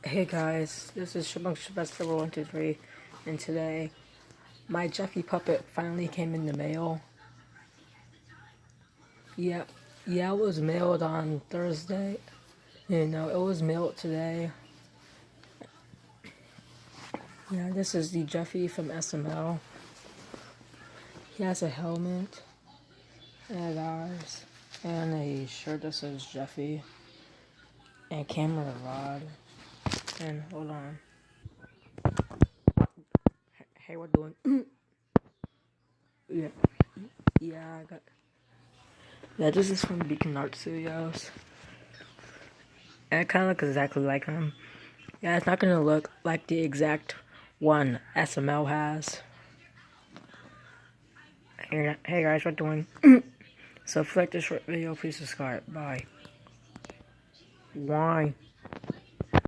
Hey guys, this is Shabunk Festival 123, and today my Jeffy puppet finally came in the mail. Yeah, it was mailed on Thursday. It was mailed today. Yeah, this is the Jeffy from SML. He has a helmet and eyes and a shirt that says Jeffy and camera rod. And hold on. Hey, what doing? yeah, I got. Yeah, this is from Beacon Art Studios. And it kind of looks exactly like him. Yeah, it's not gonna look like the exact one SML has. Hey guys, what doing? So if you like this short video, please subscribe. Bye. Why?